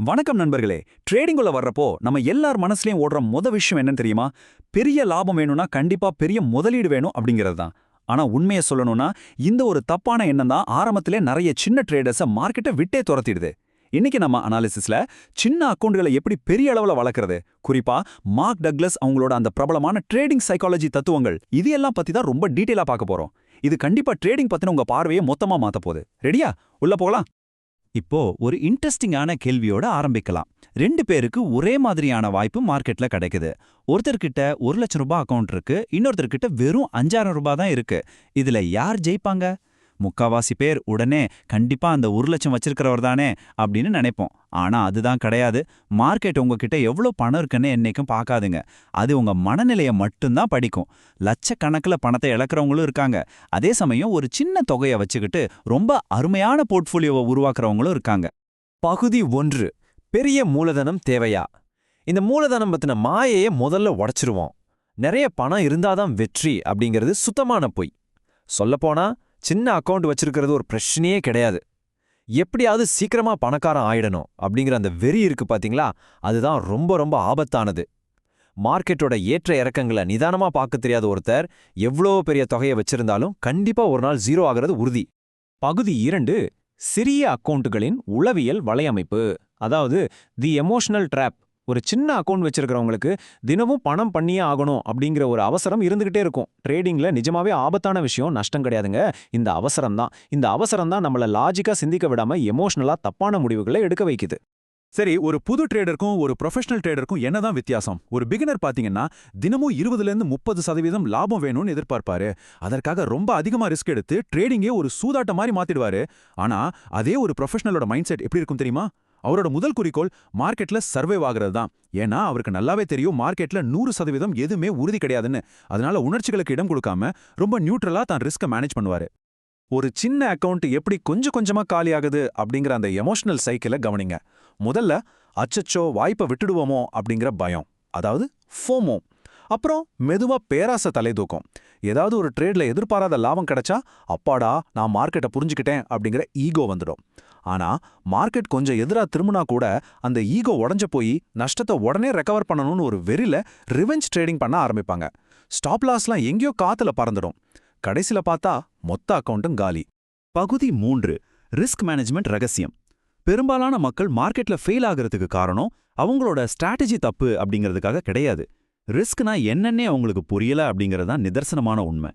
வணக்கம் நண்பர்களே. ட்ரேடிங்குள்ள வர்றப்போ நம்ம எல்லார் மனசுலயும் ஓடுற விஷயம் என்னன்னு தெரியுமா? பெரிய லாபம் வேணும்னா கண்டிப்பா பெரிய முதலீடு வேணும் அப்படிங்கிறது தான். ஆனா உண்மையை சொல்லணும்னா இந்த ஒரு தப்பான எண்ணம் தான் ஆரம்பத்திலே நிறைய சின்ன ட்ரேடர்ஸை மார்க்கெட்டை விட்டே துரத்திடுது. இன்னைக்கு நம்ம அனாலிசிஸ்ல சின்ன அக்கவுண்ட்களை எப்படி பெரிய அளவுல வளர்க்கறது, குறிப்பா மார்க் டக்ளஸ் அவங்களோட அந்த பிரபலமான ட்ரேடிங் சைக்காலஜி தத்துவங்கள், இது எல்லாம் பத்தி தான் ரொம்ப டீடைலா பார்க்க போறோம். இது கண்டிப்பா ட்ரேடிங் பத்தின உங்க பார்வையை மொத்தமா மாத்த போகுது. ரெடியா? உள்ள போகலாம். இப்போ ஒரு இன்ட்ரெஸ்டிங்கான கேள்வியோட ஆரம்பிக்கலாம். 2 பேருக்கு ஒரே மாதிரியான வாய்ப்பு மார்க்கெட்ல கிடைக்குது. ஒருத்தர்கிட்ட 1 லட்சம் ரூபாய் அக்கவுண்ட் இருக்கு, இன்னொருத்தர்கிட்ட வெறும் 5000 ரூபாய் தான் இருக்கு. இதுல யார் ஜெயிப்பாங்க? முக்காவாசி பேர் உடனே கண்டிப்பா அந்த 1 லட்சம் வச்சிருக்கிறவர் தானே அப்படின்னு நினைப்போம். ஆனா அதுதான் கிடையாது. மார்க்கெட் உங்ககிட்ட எவ்வளவு பணம் இருக்குன்னு என்னைக்கும் பார்க்காதுங்க. அது உங்க மனநிலையை மட்டும்தான் படிக்கும். லட்சக்கணக்கில் பணத்தை இழக்கிறவங்களும் இருக்காங்க. அதே சமயம் ஒரு சின்ன தொகையை வச்சுக்கிட்டு ரொம்ப அருமையான போர்ட்ஃபோலியோவை உருவாக்குறவங்களும் இருக்காங்க. பகுதி 1. பெரிய மூலதனம் தேவையா? இந்த மூலதனம் பத்தின மாயையை முதல்ல உடைச்சிருவோம். நிறைய பணம் இருந்தாதான் வெற்றி அப்படிங்கிறது சுத்தமான பொய். சொல்லப்போனா சின்ன அக்கவுண்ட் வச்சிருக்கிறது ஒரு பிரச்சனையே கிடையாது. எப்படியாவது சீக்கிரமா பணக்காரன் ஆயிடணும் அப்படிங்கிற அந்த வெறி இருக்கு பாத்தீங்களா, அதுதான் ரொம்ப ரொம்ப ஆபத்தானது. மார்க்கெட்டோட ஏற்ற இறக்கங்களை நிதானமா பார்க்க தெரியாத ஒருத்தர் எவ்வளோ பெரிய தொகையை வச்சிருந்தாலும் கண்டிப்பா ஒரு நாள் 0 ஆகிறது உறுதி. பகுதி 2. சிறிய அக்கவுண்டுகளின் உளவியல் வலையமைப்பு, அதாவது தி எமோஷனல் ட்ராப். ஒரு சின்ன அக்கவுண்ட் வச்சிருக்கிறவங்களுக்கு தினமும் பணம் பண்ணியே ஆகணும் அப்படிங்கிற ஒரு அவசரம் இருந்துகிட்டே இருக்கும். ட்ரேடிங்ல நிஜமாவே ஆபத்தான விஷயம் நஷ்டம் கிடையாதுங்க, இந்த அவசரம் தான். இந்த அவசரம் தான் நம்மள லாஜிக்கா சிந்திக்க விடாம எமோஷனலா தப்பான முடிவுகளை எடுக்க வைக்குது. சரி, ஒரு புது ட்ரேடருக்கும் ஒரு ப்ரொஃபஷனல் ட்ரேடருக்கும் என்னதான் வித்தியாசம்? ஒரு பிகினர் பாத்தீங்கன்னா தினமும் 20லேருந்து 30% லாபம் வேணும்னு எதிர்பார்ப்பாரு. அதற்காக ரொம்ப அதிகமா ரிஸ்க் எடுத்து ட்ரேடிங்கே ஒரு சூதாட்ட மாதிரி மாத்திடுவாரு. ஆனா அதே ஒரு ப்ரொஃபஷனலோட மைண்ட் செட் எப்படி இருக்கும் தெரியுமா? அவரோட முதல் குறிக்கோள் மார்க்கெட்ல சர்வைவ் ஆகிறது தான். ஏன்னா அவருக்கு நல்லாவே தெரியும் மார்க்கெட்ல 100% எதுவுமே உறுதி கிடையாதுன்னு. அதனால உணர்ச்சிகளுக்கு இடம் கொடுக்காம ரொம்ப நியூட்ரலா தான் ரிஸ்க மேனேஜ் பண்ணுவாரு. ஒரு சின்ன அக்கவுண்ட் எப்படி கொஞ்சம் கொஞ்சமா காலியாகுது அப்படிங்கிற அந்த எமோஷனல் சைக்கிளை கவனிங்க. முதல்ல அச்சச்சோ வாய்ப்பை விட்டுடுவோமோ அப்படிங்கிற பயம், அதாவது ஃபோமோ. அப்புறம் மெதுவா பேராசை தலை தூக்கும். ஏதாவது ஒரு ட்ரேட்ல எதிர்பாராத லாபம் கிடைச்சா அப்பாடா நான் மார்க்கெட்டை புரிஞ்சுக்கிட்டேன் அப்படிங்கிற ஈகோ வந்துடும். ஆனா மார்க்கெட் கொஞ்சம் எதிரா திரும்பினா கூட அந்த ஈகோ உடஞ்ச போய் நஷ்டத்தை உடனே ரெக்கவர் பண்ணணும்னு ஒரு வெறியில ரிவெஞ்ச் ட்ரேடிங் பண்ண ஆரம்பிப்பாங்க. ஸ்டாப் லாஸ்லாம் எங்கேயோ காத்துல பறந்துடும். கடைசியில பார்த்தா மொத்த அக்கவுண்ட்டும் காலி. பகுதி 3. ரிஸ்க் மேனேஜ்மெண்ட் ரகசியம். பெரும்பாலான மக்கள் மார்க்கெட்ல ஃபெயில் ஆகிறதுக்கு காரணம் அவங்களோட ஸ்ட்ராட்டஜி தப்பு அப்படிங்கிறதுக்காக கிடையாது. ரிஸ்க்னா என்னன்னே அவங்களுக்கு புரியல அப்படிங்கிறது தான் நிதர்சனமான உண்மை.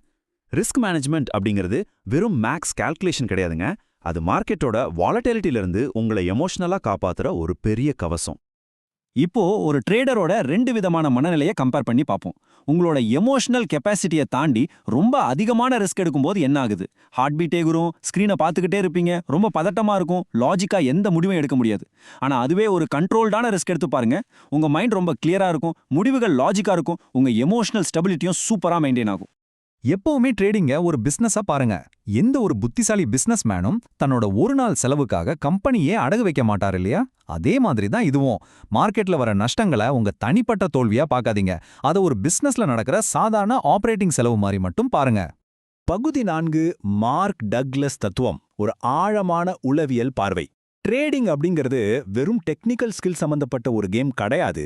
ரிஸ்க் மேனேஜ்மெண்ட் அப்படிங்கிறது வெறும் மேக்ஸ் கால்குலேஷன் கிடையாதுங்க. அது மார்க்கெட்டோட வாலட்டிலிட்டியிலிருந்து உங்களை எமோஷனலா காப்பாத்துற ஒரு பெரிய கவசம். இப்போ ஒரு ட்ரேடரோட 2 விதமான மனநிலையை கம்பேர் பண்ணி பார்ப்போம். உங்களோட எமோஷனல் கெப்பாசிட்டியை தாண்டி ரொம்ப அதிகமான ரிஸ்க் எடுக்கும்போது என்ன ஆகுது? ஹார்ட் பீட் ஏகுரும், ஸ்க்ரீனை பார்த்துக்கிட்டே இருப்பீங்க, ரொம்ப பதட்டமா இருக்கும், லாஜிக்கா எந்த முடிவும் எடுக்க முடியாது. ஆனா அதுவே ஒரு கண்ட்ரோல்டான ரிஸ்க் எடுத்து பாருங்க, உங்க மைண்ட் ரொம்ப கிளியரா இருக்கும், முடிவுகள் லாஜிக்கா இருக்கும், உங்க எமோஷனல் ஸ்டெபிலிட்டியும் சூப்பரா மெயின்டைன் ஆகும். எப்பவுமே ட்ரேடிங்க ஒரு பிசினஸா பாருங்க. எந்த ஒரு புத்திசாலி பிசினஸ் மேனும் தன்னோட ஒரு நாள் செலவுக்காக கம்பெனியே அடகு வைக்க மாட்டார் இல்லையா? அதே மாதிரி தான் இதுவும். மார்க்கெட்ல வர நஷ்டங்களை உங்க தனிப்பட்ட தோல்வியா பார்க்காதீங்க. அதை ஒரு பிசினஸ்ல நடக்கிற சாதாரண ஆபரேட்டிங் செலவு மாதிரி மட்டும் பாருங்க. பகுதி 4. மார்க் டக்ளஸ் தத்துவம், ஒரு ஆழமான உளவியல் பார்வை. ட்ரேடிங் அப்படிங்கிறது வெறும் டெக்னிக்கல் ஸ்கில் சம்பந்தப்பட்ட ஒரு கேம் கிடையாது.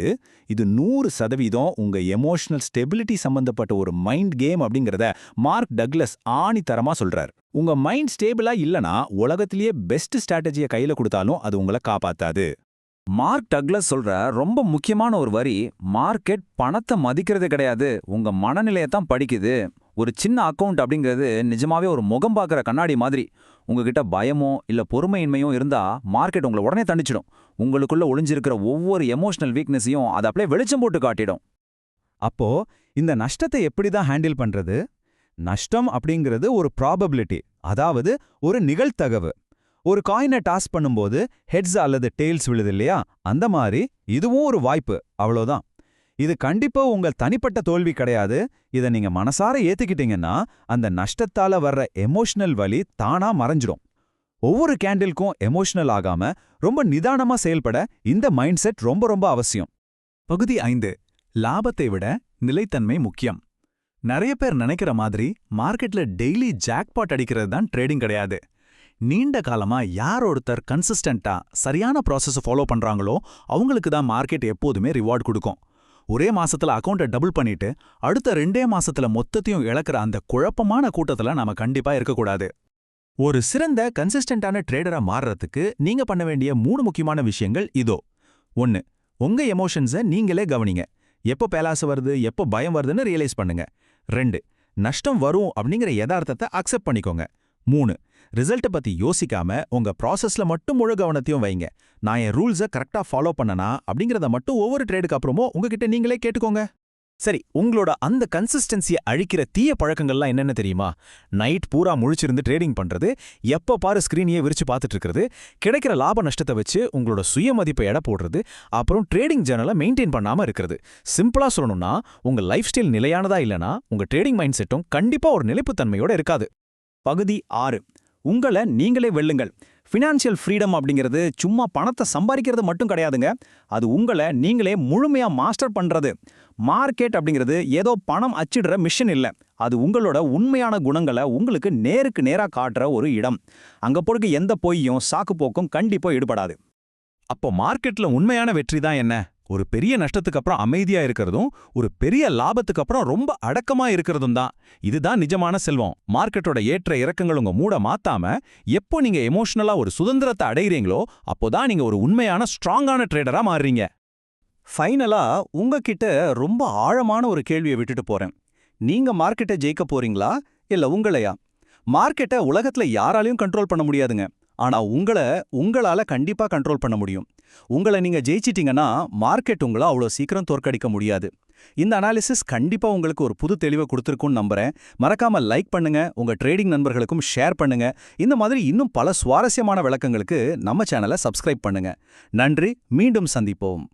இது 100% உங்க எமோஷனல் ஸ்டெபிலிட்டி சம்பந்தப்பட்ட ஒரு மைண்ட் கேம் அப்படிங்கிறத மார்க் டக்ளஸ் ஆணித்தரமா சொல்றார். உங்க மைண்ட் ஸ்டேபிளா இல்லனா உலகத்திலேயே பெஸ்ட் ஸ்ட்ராட்டஜியை கையில கொடுத்தாலும் அது உங்களை காப்பாத்தாது. மார்க் டக்ளஸ் சொல்ற ரொம்ப முக்கியமான ஒரு வரி, மார்க்கெட் பணத்தை மதிக்கிறது கிடையாது, உங்க மனநிலையை தான் படிக்குது. ஒரு சின்ன அக்கவுண்ட் அப்படிங்கிறது நிஜமாவே ஒரு முகம் பார்க்குற கண்ணாடி மாதிரி. உங்ககிட்ட பயமோ இல்ல பொறுமையின்மையும் இருந்தா மார்க்கெட் உங்களை உடனே தண்டிச்சிடும். உங்களுக்குள்ள ஒளிஞ்சிருக்கிற ஒவ்வொரு எமோஷனல் வீக்னஸையும் அதை அப்படியே வெளிச்சம் போட்டு காட்டிடும். அப்போ இந்த நஷ்டத்தை எப்படி தான் ஹேண்டில் பண்றது? நஷ்டம் அப்படிங்கிறது ஒரு ப்ராபபிலிட்டி, அதாவது ஒரு நிகழ்தகவு. ஒரு காயினை டாஸ் பண்ணும்போது ஹெட்ஸ் அல்லது டெய்ல்ஸ் விழுது இல்லையா? அந்த மாதிரி இதுவும் ஒரு வாய்ப்பு, அவ்வளோதான். இது கண்டிப்பா உங்க தனிப்பட்ட தோல்வி கிடையாது. இதை நீங்க மனசார ஏத்துக்கிட்டீங்கன்னா அந்த நஷ்டத்தால வர்ற எமோஷனல் வலி தானா மறைஞ்சிடும். ஒவ்வொரு கேண்டிலுக்கும் எமோஷனல் ஆகாம ரொம்ப நிதானமா செயல்பட இந்த மைண்ட் செட் ரொம்ப ரொம்ப அவசியம். பகுதி 5. லாபத்தை விட நிலைத்தன்மை முக்கியம். நிறைய பேர் நினைக்கிற மாதிரி மார்க்கெட்ல டெய்லி ஜாக்பாட் அடிக்கிறது தான் ட்ரேடிங் கிடையாது. நீண்ட காலமா யார் ஒருத்தர் கன்சிஸ்டன்ட்டா சரியான ப்ராசஸை ஃபாலோ பண்றாங்களோ அவங்களுக்கு தான் மார்க்கெட் எப்போதுமே ரிவார்ட் கொடுக்கும். ஒரே மாசத்துல அக்கௌண்ட்டை டபுள் பண்ணிட்டு அடுத்த 2 மாசத்துல மொத்தத்தையும் இழக்கிற அந்த குழப்பமான கூட்டத்துல நாம கண்டிப்பா இருக்கக்கூடாது. ஒரு சிறந்த கன்சிஸ்டன்ட்டான ட்ரேடரா மாறுறதுக்கு நீங்க பண்ண வேண்டிய 3 முக்கியமான விஷயங்கள் இதோ. 1. உங்க எமோஷன்ஸை நீங்களே கவனிங்க. எப்போ பேலாசு வருது, எப்போ பயம் வருதுன்னு ரியலைஸ் பண்ணுங்க. 2. நஷ்டம் வரும் அப்படிங்கிற யதார்த்தத்தை அக்செப்ட் பண்ணிக்கோங்க. 3. ரிசல்ட்டை பத்தி யோசிக்காம உங்க ப்ராசஸ்ல மட்டும் முழு கவனத்தையும் வைங்க. நான் என் ரூல்ஸை கரெக்டா ஃபாலோ பண்ணனா அப்படிங்கிறத மட்டும் ஒவ்வொரு ட்ரேடுக்கு அப்புறமோ உங்ககிட்ட நீங்களே கேட்டுக்கோங்க. சரி, உங்களோட அந்த கன்சிஸ்டன்சியை அழிக்கிற தீய பழக்கங்கள்லாம் என்னென்ன தெரியுமா? நைட் பூரா முழிச்சிருந்து ட்ரேடிங் பண்றது, எப்போ பாரு ஸ்க்ரீனையே விரிச்சு பார்த்துட்டு இருக்கிறது, கிடைக்கிற லாப நஷ்டத்தை வச்சு உங்களோட சுயமதிப்பை எடை போடுறது, அப்புறம் ட்ரேடிங் ஜேர்னலை மெயின்டைன் பண்ணாம இருக்கிறது. சிம்பிளா சொல்லணும்னா, உங்க லைஃப் ஸ்டைல் நிலையானதா இல்லனா உங்க ட்ரேடிங் மைண்ட் செட்டும் கண்டிப்பா ஒரு நிலைப்புத்தன்மையோட இருக்காது. பகுதி 6. உங்களை நீங்களே வெல்லுங்கள். ஃபினான்ஷியல் ஃப்ரீடம் அப்படிங்கிறது சும்மா பணத்தை சம்பாதிக்கிறது மட்டும் கிடையாதுங்க. அது உங்களை நீங்களே முழுமையா மாஸ்டர் பண்றது. மார்க்கெட் அப்படிங்கிறது ஏதோ பணம் அச்சிடுற மிஷின் இல்ல. அது உங்களோட உண்மையான குணங்களை உங்களுக்கு நேருக்கு நேரா காட்டுற ஒரு இடம். அங்க போறதுக்கு எந்த பொய்யும் சாக்கு போக்கும் கண்டிப்பா ஈடுபடாது. அப்போ மார்க்கெட்ல உண்மையான வெற்றி தான் என்ன? ஒரு பெரிய நஷ்டத்துக்கு அப்புறம் அமைதியா இருக்கிறதும், ஒரு பெரிய லாபத்துக்கு அப்புறம் ரொம்ப அடக்கமா இருக்கிறதும் தான். இதுதான் நிஜமான செல்வம். மார்க்கெட்டோட ஏற்ற இறக்கங்கள் உங்க மூட மாத்தாம, எப்போ நீங்க எமோஷனலா ஒரு சுதந்திரத்தை அடைகிறீங்களோ அப்போதான் நீங்க ஒரு உண்மையான ஸ்ட்ராங்கான ட்ரேடரா மாறுறீங்க. ஃபைனலா உங்ககிட்ட ரொம்ப ஆழமான ஒரு கேள்வியை விட்டுட்டு போறேன். நீங்க மார்க்கெட்டை ஜெயிக்க போறீங்களா இல்ல உங்களையா? மார்க்கெட்டை உலகத்துல யாராலையும் கண்ட்ரோல் பண்ண முடியாதுங்க. ஆனா உங்களால கண்டிப்பா கண்ட்ரோல் பண்ண முடியும். உங்களை நீங்க ஜெயிச்சிட்டீங்கன்னா மார்க்கெட் உங்களை அவ்வளோ சீக்கிரம் தோற்கடிக்க முடியாது. இந்த அனாலிசிஸ் கண்டிப்பா உங்களுக்கு ஒரு புது தெளிவை கொடுத்துருக்கும்னு நம்புறேன். மறக்காம லைக் பண்ணுங்க, உங்க ட்ரேடிங் நண்பர்களுக்கும் ஷேர் பண்ணுங்க. இந்த மாதிரி இன்னும் பல சுவாரஸ்யமான விளக்கங்களுக்கு நம்ம சேனலை சப்ஸ்கிரைப் பண்ணுங்க. நன்றி, மீண்டும் சந்திப்போம்.